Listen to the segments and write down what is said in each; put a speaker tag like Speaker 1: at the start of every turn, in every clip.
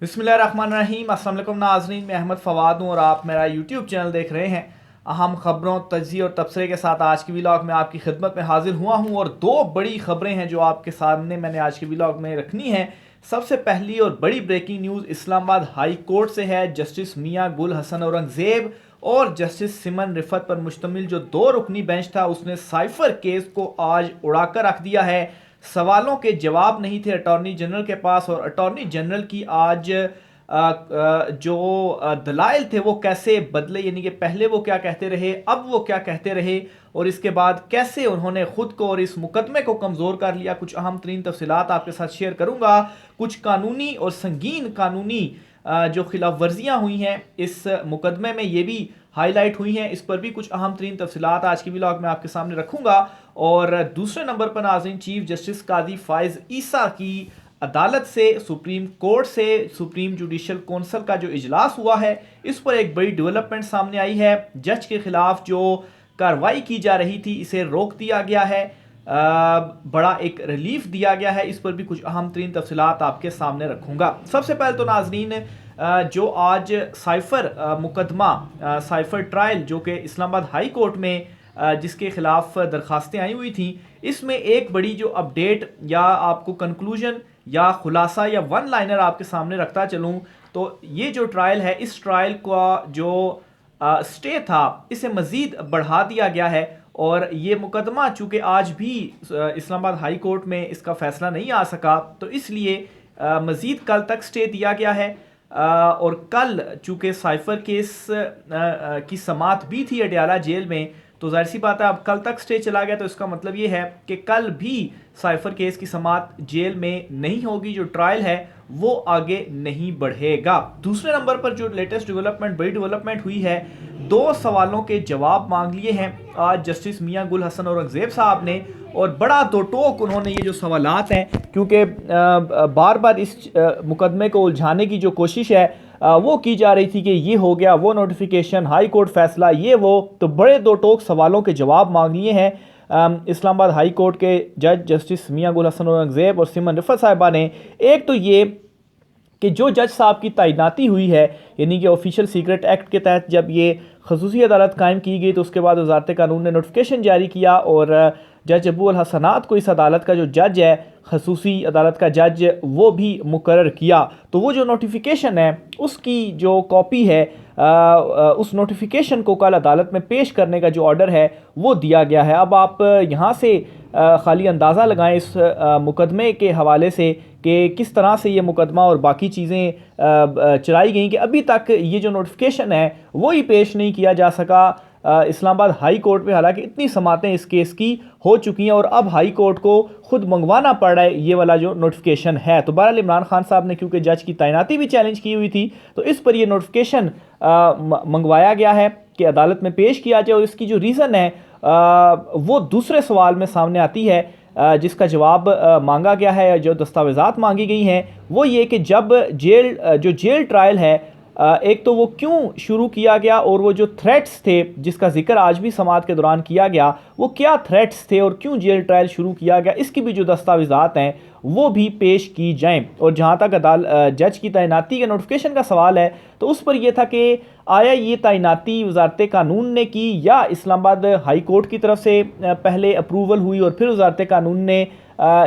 Speaker 1: बिस्मिल्लाहिर्रहमानिर्रहीम। अस्सलाम वालेकुम नाज़रीन, मैं अहमद फ़वाद हूँ और आप मेरा यूट्यूब चैनल देख रहे हैं। अहम खबरों, तज्ज़िया और तबसरे के साथ आज की व्लॉग में आपकी खिदमत में हाजिर हुआ हूँ और दो बड़ी खबरें हैं जो आपके सामने मैंने आज के व्लॉग में रखनी है। सबसे पहली और बड़ी breaking news Islamabad high court से है। जस्टिस मियां गुल हसन औरंगज़ेब और जस्टिस सिमन रिफत पर मुश्तमिल जो दो रुकनी बेंच था उसने साइफर केस को आज उड़ाकर रख दिया है। सवालों के जवाब नहीं थे अटॉर्नी जनरल के पास और अटॉर्नी जनरल की आज जो दलाइल थे वो कैसे बदले, यानी कि पहले वो क्या कहते रहे, अब वो क्या कहते रहे और इसके बाद कैसे उन्होंने खुद को और इस मुकदमे को कमज़ोर कर लिया। कुछ अहम तरीन तफसीलात आपके साथ शेयर करूंगा। कुछ कानूनी और संगीन कानूनी जो खिलाफ वर्जियाँ हुई हैं इस मुकदमे में ये भी हाईलाइट हुई हैं, इस पर भी कुछ अहम तरीन तफसीलात आज की व्लॉग में आपके सामने रखूंगा। और दूसरे नंबर पर नाज़रीन, चीफ जस्टिस काजी फाइज ईसा की अदालत से सुप्रीम कोर्ट से सुप्रीम जुडिशल कौंसिल का जो इजलास हुआ है इस पर एक बड़ी डेवलपमेंट सामने आई है। जज के खिलाफ जो कार्रवाई की जा रही थी इसे रोक दिया गया है, बड़ा एक रिलीफ दिया गया है। इस पर भी कुछ अहम तरीन तफसीलात आपके सामने रखूंगा। सबसे पहले तो नाजरीन, जो आज साइफर मुकदमा साइफर ट्रायल जो कि इस्लामाबाद हाई कोर्ट में जिसके खिलाफ दरखास्तें आई हुई थी, इसमें एक बड़ी जो अपडेट या आपको कंक्लूजन या खुलासा या वन लाइनर आपके सामने रखता चलूँ तो ये जो ट्रायल है इस ट्रायल का जो स्टे था इसे मज़ीद बढ़ा दिया गया है और ये मुकदमा चूँकि आज भी इस्लामाबाद हाई कोर्ट में इसका फ़ैसला नहीं आ सका तो इसलिए मज़ीद कल तक स्टे दिया गया है। और कल चूँकि साइफर केस की समाअत भी थी अडयाला जेल में, तो जाहिर सी बात है अब कल तक स्टे चला गया तो इसका मतलब ये है कि कल भी साइफर केस की समाअत जेल में नहीं होगी, जो ट्रायल है वो आगे नहीं बढ़ेगा। दूसरे नंबर पर जो लेटेस्ट डेवलपमेंट, बड़ी डेवलपमेंट हुई है, दो सवालों के जवाब मांग लिए हैं आज जस्टिस मियां गुल हसन औरंगज़ेब साहब ने और बड़ा दो टोक उन्होंने ये जो सवालात हैं, क्योंकि बार बार इस मुकदमे को उलझाने की जो कोशिश है वो की जा रही थी कि ये हो गया, वो नोटिफिकेशन, हाई कोर्ट फैसला, ये वो, तो बड़े दो टोक सवालों के जवाब मांग लिए हैं इस्लामाबाद हाई कोर्ट के जज जस्टिस मियां गुल हसन औरंगज़ेब और सिमन रिफत साहिबा ने। एक तो ये कि जो जज साहब की तैनाती हुई है, यानी कि ऑफिशियल सीक्रेट एक्ट के तहत जब ये खसूसी अदालत कायम की गई तो उसके बाद वजारत कानून ने नोटिफिकेशन जारी किया और जज अबू अल हसनात को इस अदालत का जो जज है, खसूसी अदालत का जज, वो भी मुकर्रर किया। तो वो जो नोटिफिकेशन है उसकी जो कॉपी है उस नोटिफिकेशन को कल अदालत में पेश करने का जो ऑर्डर है वो दिया गया है। अब आप यहाँ से खाली अंदाज़ा लगाएं इस मुकदमे के हवाले से कि किस तरह से ये मुकदमा और बाकी चीज़ें चलाई गई कि अभी तक ये जो नोटिफिकेशन है वो ही पेश नहीं किया जा सका इस्लामाबाद हाई कोर्ट में। हालांकि इतनी समातें इस केस की हो चुकी हैं और अब हाई कोर्ट को खुद मंगवाना पड़ रहा है ये वाला जो नोटिफिकेशन है। तो बहरहाल इमरान खान साहब ने क्योंकि जज की तैनाती भी चैलेंज की हुई थी तो इस पर यह नोटिफिकेशन मंगवाया गया है कि अदालत में पेश किया जाए और इसकी जो रीज़न है वो दूसरे सवाल में सामने आती है जिसका जवाब मांगा गया है। जो दस्तावेज़ात मांगी गई हैं वो ये कि जब जेल ट्रायल है, एक तो वो क्यों शुरू किया गया और वो जो थ्रेट्स थे जिसका जिक्र आज भी समाअत के दौरान किया गया वो क्या थ्रेट्स थे और क्यों जेल ट्रायल शुरू किया गया, इसकी भी जो दस्तावेज़ात हैं वो भी पेश की जाएं। और जहाँ तक जज की तैनाती के नोटिफिकेशन का सवाल है तो उस पर यह था कि आया ये तैनाती वजारत कानून ने की या इस्लामाबाद हाई कोर्ट की तरफ से पहले अप्रूवल हुई और फिर वजारत कानून ने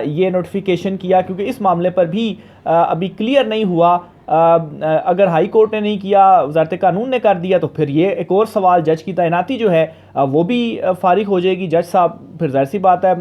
Speaker 1: ये नोटिफिकेशन किया, क्योंकि इस मामले पर भी अभी क्लियर नहीं हुआ। अगर हाई कोर्ट ने नहीं किया, वजारत कानून ने कर दिया तो फिर ये एक और सवाल, जज की तैनाती जो है वो भी फारिग हो जाएगी। जज साहब फिर जाहिर सी बात है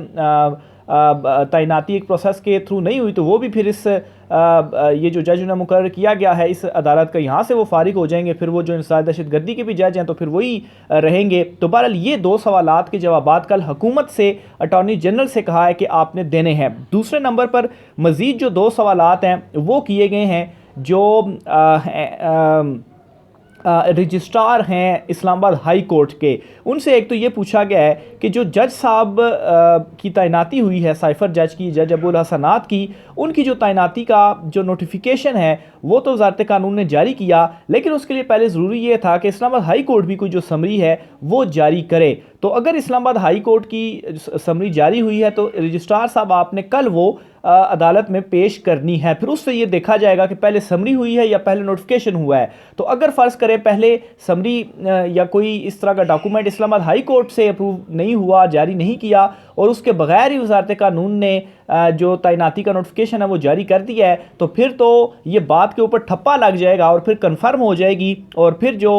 Speaker 1: तैनाती एक प्रोसेस के थ्रू नहीं हुई तो वो भी फिर इस ये जो जज ने मुकर्रर किया गया है इस अदालत का, यहाँ से वो फारिग हो जाएंगे। फिर वो जो इंसदाद दहशतगर्दी के भी जज हैं तो फिर वही रहेंगे। तो बहरहाल ये दो सवालात के जवाबात कल हुकूमत से अटॉर्नी जनरल से कहा है कि आपने देने हैं। दूसरे नंबर पर मज़ीद जो दो सवालात हैं वो किए गए हैं जो रजिस्ट्रार हैं इस्लामाबाद हाई कोर्ट के, उनसे एक तो ये पूछा गया है कि जो जज साहब की तैनाती हुई है, साइफर जज की, जज अबू अल हसनात की, उनकी जो तैनाती का जो नोटिफिकेशन है वो तो वजारत कानून ने जारी किया, लेकिन उसके लिए पहले ज़रूरी ये था कि इस्लामाबाद हाई कोर्ट भी कोई जो समरी है वो जारी करे। तो अगर इस्लामाबाद हाई कोर्ट की समरी जारी हुई है तो रजिस्ट्रार साहब आपने कल वो अदालत में पेश करनी है। फिर उससे ये देखा जाएगा कि पहले समरी हुई है या पहले नोटिफिकेशन हुआ है। तो अगर फ़र्ज़ करें पहले समरी या कोई इस तरह का डॉक्यूमेंट इस्लामाबाद हाई कोर्ट से अप्रूव नहीं हुआ, जारी नहीं किया, और उसके बगैर ही वज़ारत कानून ने जो तैनाती का नोटिफिकेशन है वो जारी कर दिया है, तो फिर तो ये बात के ऊपर ठप्पा लग जाएगा और फिर कन्फर्म हो जाएगी, और फिर जो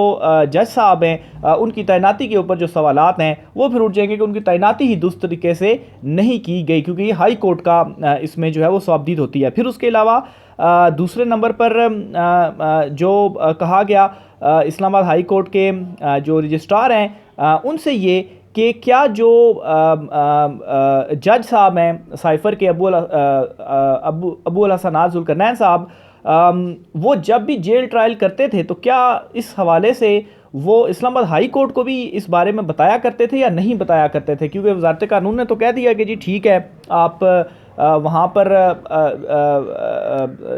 Speaker 1: जज साहब हैं उनकी तैनाती के ऊपर जो सवालात हैं वो फिर उठ जाएंगे कि उनकी तैनाती ही दुरुस्त तरीके से नहीं की गई, क्योंकि ये हाई कोर्ट का इसमें जो है वो सवाबदीद होती है। फिर उसके अलावा दूसरे नंबर पर जो कहा गया इस्लामाबाद हाई कोर्ट के जो रजिस्ट्रार हैं उनसे ये कि क्या जो जज साहब हैं साइफ़र के अबू अल हसन ज़ुल्करनैन साहब, वो जब भी जेल ट्रायल करते थे तो क्या इस हवाले से वो इस्लामाबाद हाई कोर्ट को भी इस बारे में बताया करते थे या नहीं बताया करते थे? क्योंकि वज़ारत कानून ने तो कह दिया कि जी ठीक है आप वहाँ पर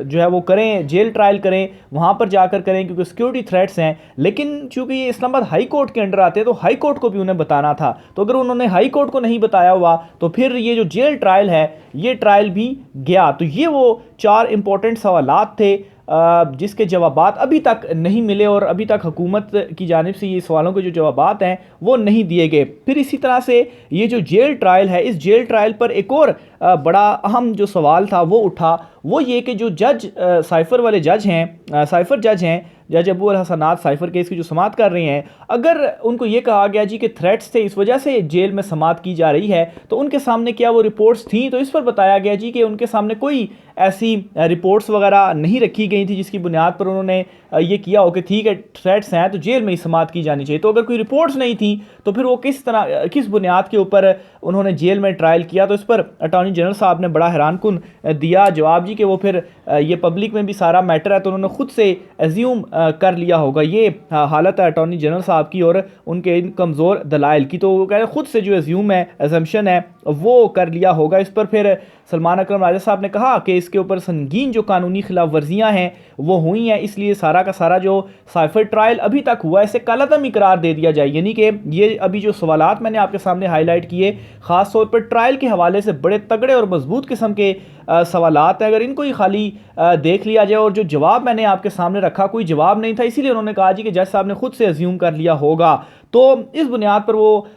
Speaker 1: जो है वो करें, जेल ट्रायल करें, वहाँ पर जाकर करें क्योंकि सिक्योरिटी थ्रेट्स हैं। लेकिन चूंकि ये इस्लामाबाद हाई कोर्ट के अंडर आते हैं तो हाई कोर्ट को भी उन्हें बताना था। तो अगर उन्होंने हाई कोर्ट को नहीं बताया हुआ तो फिर ये जो जेल ट्रायल है ये ट्रायल भी गया। तो ये वो 4 इंपॉर्टेंट सवालात थे जिसके जवाबात अभी तक नहीं मिले, और अभी तक हुकूमत की जानिब से ये सवालों के जो जवाबात हैं वो नहीं दिए गए। फिर इसी तरह से ये जो जेल ट्रायल है, इस जेल ट्रायल पर एक और बड़ा अहम जो सवाल था वो उठा, वो ये कि जो जज साइफ़र वाले जज हैं, साइफ़र जज हैं, जज अबू अल हसन साइफ़र केस की जो समाअत कर रहे हैं, अगर उनको ये कहा गया जी कि थ्रेट्स थे इस वजह से जेल में समाअत की जा रही है, तो उनके सामने क्या वो रिपोर्ट्स थी? तो इस पर बताया गया जी कि उनके सामने कोई ऐसी रिपोर्ट्स वगैरह नहीं रखी गई थी जिसकी बुनियाद पर उन्होंने ये किया हो कि ठीक है थ्रेट्स हैं तो जेल में ही समाअत की जानी चाहिए। तो अगर कोई रिपोर्ट्स नहीं थी तो फिर वो किस बुनियाद के ऊपर उन्होंने जेल में ट्रायल किया? तो इस पर अटॉर्नी जनरल साहब ने बड़ा हैरानकुन दिया जवाब जी कि वो फिर ये पब्लिक में भी सारा मैटर है तो उन्होंने खुद से एज्यूम कर लिया होगा। ये हालत है अटॉर्नी जनरल साहब की और उनके इन कमज़ोर दलाइल की। तो वो कह रहे हैं खुद से जो एज्यूम है, एजम्पशन है, वो कर लिया होगा। इस पर फिर सलमान अकरम राजा साहब ने कहा कि इसके ऊपर संगीन जो कानूनी खिलाफ वर्जियाँ हैं वो हुई हैं, इसलिए सारा का सारा जो साइफ़र ट्रायल अभी तक हुआ है इसे कालादम ही करार दे दिया जाए। यानी कि ये अभी जो सवालात मैंने आपके सामने हाईलाइट किए ख़ास तौर पर ट्रायल के हवाले से बड़े तगड़े और मजबूत किस्म के सवालात हैं, अगर इनको ही खाली देख लिया जाए, और जो जवाब मैंने आपके सामने रखा कोई जवाब नहीं था, इसीलिए उन्होंने कहा जी कि जज साहब ने खुद से अज्यूम कर लिया होगा। तो इस बुनियाद पर वो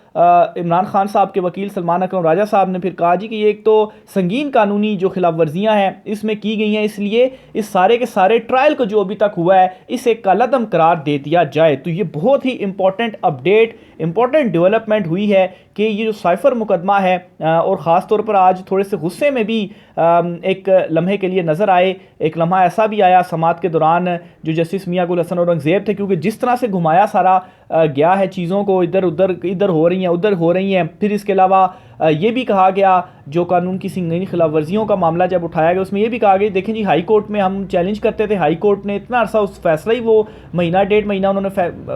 Speaker 1: इमरान खान साहब के वकील सलमान अकरम राजा साहब ने फिर कहा जी कि ये एक तो संगीन कानूनी जो खिलाफ वर्जियाँ हैं इसमें की गई हैं, इसलिए इस सारे के सारे ट्रायल को जो अभी तक हुआ है इसे कालादम करार दे दिया जाए। तो ये बहुत ही इंपॉर्टेंट अपडेट, इंपॉर्टेंट डेवलपमेंट हुई है कि ये जो साइफ़र मुकदमा है, और ख़ास तौर पर आज थोड़े से गुस्से में भी एक लम्हे के लिए नज़र आए। एक लम्हा ऐसा भी आया समाअत के दौरान जो जस्टिस मियां गुल हसन औरंगज़ेब थे, क्योंकि जिस तरह से घुमाया सारा गया है चीज़ों को, इधर हो रही हैं उधर हो रही हैं। फिर इसके अलावा ये भी कहा गया जो कानून की संगीन खिलाफ वर्जियों का मामला जब उठाया गया उसमें ये भी कहा गया देखें जी हाई कोर्ट में हम चैलेंज करते थे, हाई कोर्ट ने इतना अरसा उस फैसला ही वो महीना 1.5 महीना उन्होंने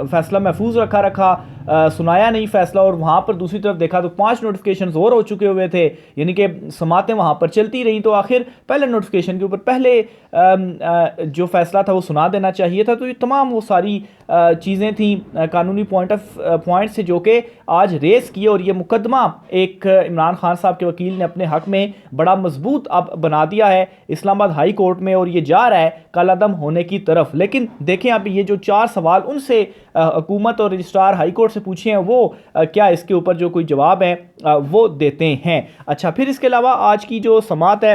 Speaker 1: फैसला महफूज रखा सुनाया नहीं फैसला, और वहाँ पर दूसरी तरफ देखा तो 5 नोटिफिकेशन और हो चुके हुए थे, यानी कि समातें वहाँ पर चलती रहीं। तो आखिर पहले नोटिफिकेशन के ऊपर पहले जो फैसला था वो सुना देना चाहिए था। तो ये तमाम वो सारी चीज़ें थी कानूनी पॉइंट से जो कि आज रेस किए, और ये मुकदमा एक इमरान खान साहब के वकील ने अपने हक में बड़ा मजबूत अब बना दिया है इस्लामाबाद हाई कोर्ट में, और ये जा रहा है कालादम होने की तरफ। लेकिन देखें अब ये जो 4 सवाल उनसे हुकूमत और रजिस्ट्रार हाई कोर्ट से पूछे हैं वो क्या इसके ऊपर जो कोई जवाब है वो देते हैं। अच्छा, फिर इसके अलावा आज की जो समाअत है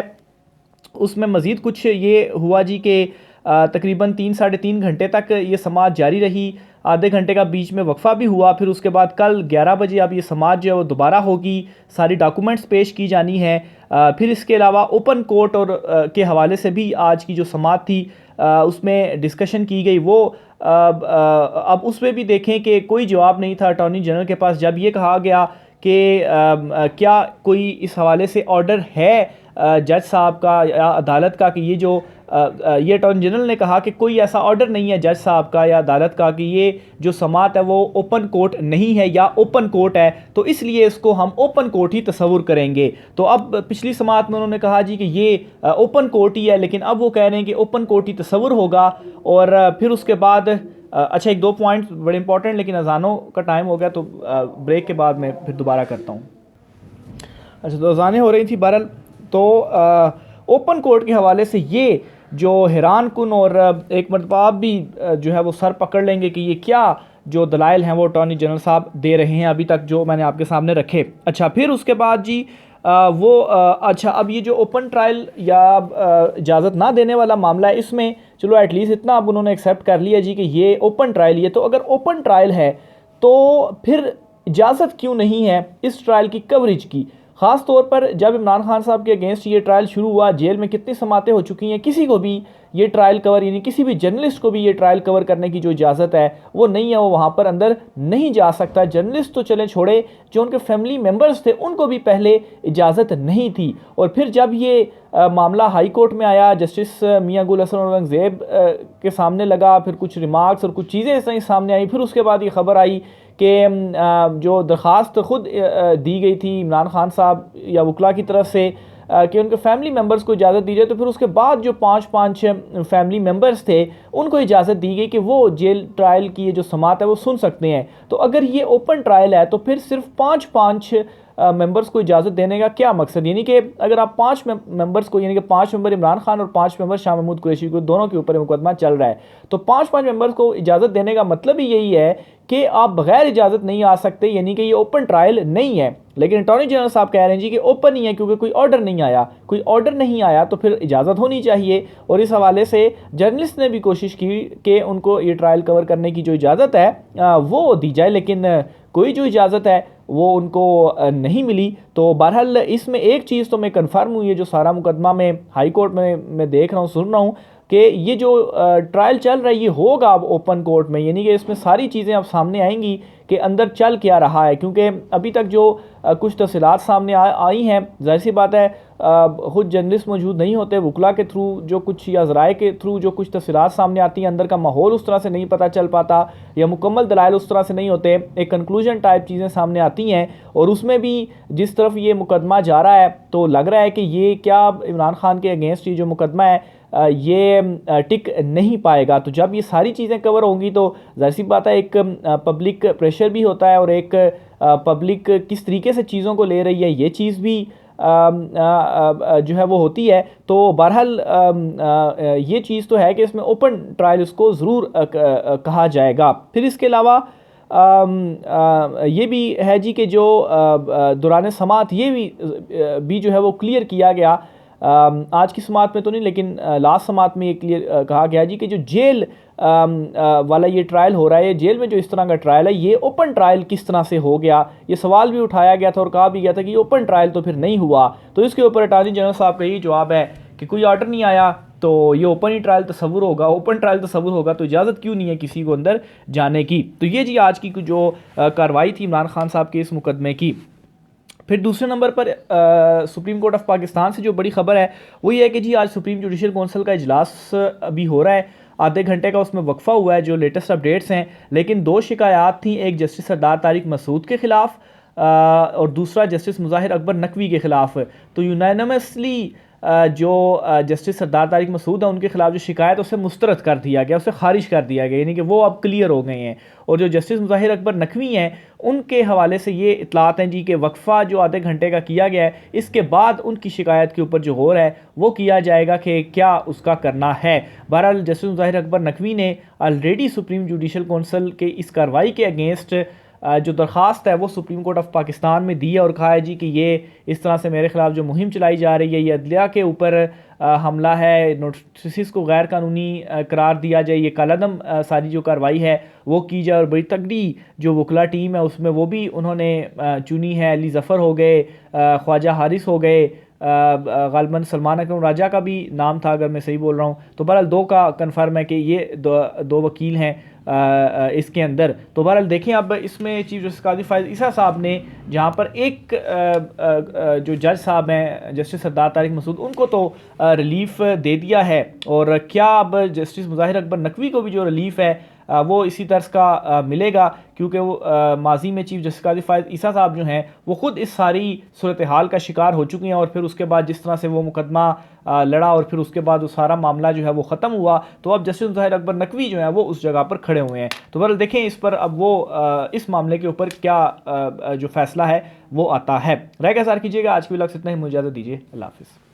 Speaker 1: उसमें मज़ीद कुछ ये हुआ जी कि तकरीबन 3 साढ़े 3 घंटे तक ये समाअत जारी रही, आधे घंटे का बीच में वक्फ़ा भी हुआ। फिर उसके बाद कल 11 बजे अब ये समाअत जो है वो दोबारा होगी, सारी डॉक्यूमेंट्स पेश की जानी है। फिर इसके अलावा ओपन कोर्ट और के हवाले से भी आज की जो समाअत थी उसमें डिस्कशन की गई। वो अब उसमें भी देखें कि कोई जवाब नहीं था अटॉर्नी जनरल के पास जब ये कहा गया कि क्या कोई इस हवाले से ऑर्डर है जज साहब का या अदालत का कि ये जो ये अटॉर्नी जनरल ने कहा कि कोई ऐसा ऑर्डर नहीं है जज साहब का या अदालत का कि ये जो समाअत है वो ओपन कोर्ट नहीं है या ओपन कोर्ट है, तो इसलिए इसको हम ओपन कोर्ट ही तस्वुर करेंगे। तो अब पिछली समाअत में उन्होंने कहा जी कि ये ओपन कोर्ट ही है, लेकिन अब वो कह रहे हैं कि ओपन कोर्ट ही तस्वुर होगा। और फिर उसके बाद अच्छा, एक दो पॉइंट्स बड़े इंपॉर्टेंट, लेकिन अजानों का टाइम हो गया तो ब्रेक के बाद मैं फिर दोबारा करता हूँ। अच्छा, तो अजानें हो रही थी बहरहाल। तो ओपन कोर्ट के हवाले से ये जो हैरान कुन, और एक मरतबा आप भी जो है वो सर पकड़ लेंगे कि ये क्या जो दलाइल हैं वो अटॉर्नी जनरल साहब दे रहे हैं अभी तक, जो मैंने आपके सामने रखे। अच्छा, फिर उसके बाद जी अच्छा, अब ये जो ओपन ट्रायल या इजाज़त ना देने वाला मामला है, इसमें चलो एटलीस्ट इतना अब उन्होंने एक्सेप्ट कर लिया जी कि ये ओपन ट्रायल, ये तो अगर ओपन ट्रायल है तो फिर इजाज़त क्यों नहीं है इस ट्रायल की कवरेज की। ख़ास तौर पर जब इमरान खान साहब के अगेंस्ट ये ट्रायल शुरू हुआ, जेल में कितनी समातें हो चुकी हैं, किसी को भी ये ट्रायल कवर, यानी किसी भी जर्नलिस्ट को भी ये ट्रायल कवर करने की जो इजाज़त है वो नहीं है, वो वहाँ पर अंदर नहीं जा सकता। जर्नलिस्ट तो चले छोड़े, जो उनके फैमिली मेम्बर्स थे उनको भी पहले इजाज़त नहीं थी। और फिर जब ये मामला हाई कोर्ट में आया, जस्टिस मियां गुल हसन औरंगज़ेब के सामने लगा, फिर कुछ रिमार्क्स और कुछ चीज़ें ऐसे ही सामने आई, फिर उसके बाद ये खबर आई कि जो दरख्वास्त ख़ुद दी गई थी इमरान खान साहब या वकला की तरफ से कि उनके फैमिली मेम्बर्स को इजाज़त दी जाए, तो फिर उसके बाद जो पाँच फैमिली मेम्बर्स थे उनको इजाज़त दी गई कि वो जेल ट्रायल की ये जो समात है वो सुन सकते हैं। तो अगर ये ओपन ट्रायल है तो फिर सिर्फ पाँच मेंबर्स को इजाज़त देने का क्या मकसद, यानी कि अगर आप 5 मेंबर्स को, यानी कि 5 मेंबर इमरान खान और 5 मेंबर शाह महमूद कुरैशी को, दोनों के ऊपर मुकदमा चल रहा है, तो 5 मेंबर्स को इजाज़त देने का मतलब ही यही है कि आप बगैर इजाज़त नहीं आ सकते, यानी कि ये ओपन ट्रायल नहीं है। लेकिन अटॉर्नी जनरल साहब कह रहे हैं जी कि ओपन ही है क्योंकि कोई ऑर्डर नहीं आया, कोई ऑर्डर नहीं आया तो फिर इजाज़त होनी चाहिए। और इस हवाले से जर्नलिस्ट ने भी कोशिश की कि उनको ये ट्रायल कवर करने की जो इजाज़त है वो दी जाए, लेकिन कोई जो इजाज़त है वो उनको नहीं मिली। तो बहरहाल इसमें एक चीज़ तो मैं कन्फर्म हुई है, जो सारा मुकदमा में हाई कोर्ट में मैं देख रहा हूँ, सुन रहा हूँ कि ये जो ट्रायल चल रहा है ये होगा अब ओपन कोर्ट में, यानी कि इसमें सारी चीज़ें अब सामने आएंगी कि अंदर चल क्या रहा है। क्योंकि अभी तक जो कुछ तफसीलात सामने आई हैं, जाहिर सी बात है ख़ुद जर्नलिस्ट मौजूद नहीं होते, वकला के थ्रू जो कुछ या ज़राए के थ्रू जो कुछ तफसीलात सामने आती हैं, अंदर का माहौल उस तरह से नहीं पता चल पाता या मुकम्मल दलाइल उस तरह से नहीं होते, एक कंक्लूजन टाइप चीज़ें सामने आती हैं। और उसमें भी जिस तरफ ये मुकदमा जा रहा है तो लग रहा है कि ये क्या इमरान खान के अगेंस्ट ये जो मुकदमा है ये टिक नहीं पाएगा। तो जब ये सारी चीज़ें कवर होंगी तो ज़ाहिर सी बात है एक पब्लिक प्रेशर भी होता है और एक पब्लिक किस तरीके से चीज़ों को ले रही है ये चीज़ भी जो है वो होती है। तो बहरहाल ये चीज़ तो है कि इसमें ओपन ट्रायल इसको ज़रूर कहा जाएगा। फिर इसके अलावा ये भी है जी कि जो दौरान समात ये भी जो है वो क्लियर किया गया, आज की समात में तो नहीं लेकिन लास्ट समात में ये क्लियर कहा गया जी कि जो जेल वाला ये ट्रायल हो रहा है, जेल में जो इस तरह का ट्रायल है ये ओपन ट्रायल किस तरह से हो गया, ये सवाल भी उठाया गया था और कहा भी गया था कि ओपन ट्रायल तो फिर नहीं हुआ। तो इसके ऊपर अटॉर्नी जनरल साहब का यही जवाब है कि कोई ऑर्डर नहीं आया तो ये ओपन ही ट्रायल तस्वुर होगा, ओपन ट्रायल तस्वुर होगा तो इजाज़त क्यों नहीं है किसी को अंदर जाने की। तो ये जी आज की जो कार्रवाई थी इमरान खान साहब के इस मुकदमे की। फिर दूसरे नंबर पर सुप्रीम कोर्ट ऑफ पाकिस्तान से जो बड़ी खबर है वो ये है कि जी आज सुप्रीम जुडिशल कौंसिल का इजलास अभी हो रहा है, आधे घंटे का उसमें वक्फा हुआ है, जो लेटेस्ट अपडेट्स हैं। लेकिन 2 शिकायत थी, एक जस्टिस सरदार तारिक मसूद के ख़िलाफ़ और दूसरा जस्टिस मुज़ाहिर अकबर नकवी के ख़िलाफ़। तो यूनानिमसली जो जस्टिस सरदार तारिक मसूद है उनके खिलाफ जो शिकायत है उसे मुस्तरद कर दिया गया, उसे खारिज कर दिया गया, यानी कि वो अब क्लियर हो गए हैं। और जो जस्टिस मुज़ाहिर अकबर नकवी हैं उनके हवाले से ये इतलात हैं जी कि वक्फ़ा जो आधे घंटे का किया गया है इसके बाद उनकी शिकायत के ऊपर जो हो रहा है वो किया जाएगा कि क्या उसका करना है। बहरहाल जस्टिस मुज़ाहिर अकबर नकवी ने ऑलरेडी सुप्रीम जुडिशल कौंसिल के इस कार्रवाई के अगेंस्ट जो दरख्वास्त है वो सुप्रीम कोर्ट ऑफ पाकिस्तान में दी है और कहा है जी कि ये इस तरह से मेरे ख़िलाफ़ जो मुहिम चलाई जा रही है ये अदलिया के ऊपर हमला है, नोटिस को गैर कानूनी करार दिया जाए, ये कालादम सारी जो कार्रवाई है वो की जाए। और बड़ी तगड़ी जो वकला टीम है उसमें वो भी उन्होंने चुनी है, अली ज़फ़र हो गए, ख्वाजा हारिस हो गए, गालिबन सलमान अकरम राजा का भी नाम था अगर मैं सही बोल रहा हूँ। तो बहरहाल 2 का कन्फर्म है कि ये दो वकील हैं इसके अंदर। तो बहरहाल देखें अब इसमें चीफ जस्टिस काजी फायद ईसा साहब ने जहाँ पर एक जो जज साहब हैं जस्टिस सरदार तारिक मसूद उनको तो रिलीफ दे दिया है, और क्या अब जस्टिस मुज़ाहिर अकबर नकवी को भी जो रिलीफ है वो इसी तर्ज का मिलेगा, क्योंकि वो माजी में चीफ जस्टिस काजी फायद ईसा साहब जो हैं वो ख़ुद इस सारी सूरत हाल का शिकार हो चुकी हैं, और फिर उसके बाद जिस तरह से वो मुकदमा लड़ा और फिर उसके बाद वो सारा मामला जो है वो ख़त्म हुआ, तो अब जस्टिस ज़ाहिर अकबर नकवी जो है वो उस जगह पर खड़े हुए हैं। तो बहरहाल देखें इस पर अब वो इस मामले के ऊपर क्या जो फैसला है वो आता है। राय का इज़हार कीजिएगा। आज की व्लॉग से इतना ही, मुझे इजाज़त दीजिए। अल्लाह हाफ़िज़।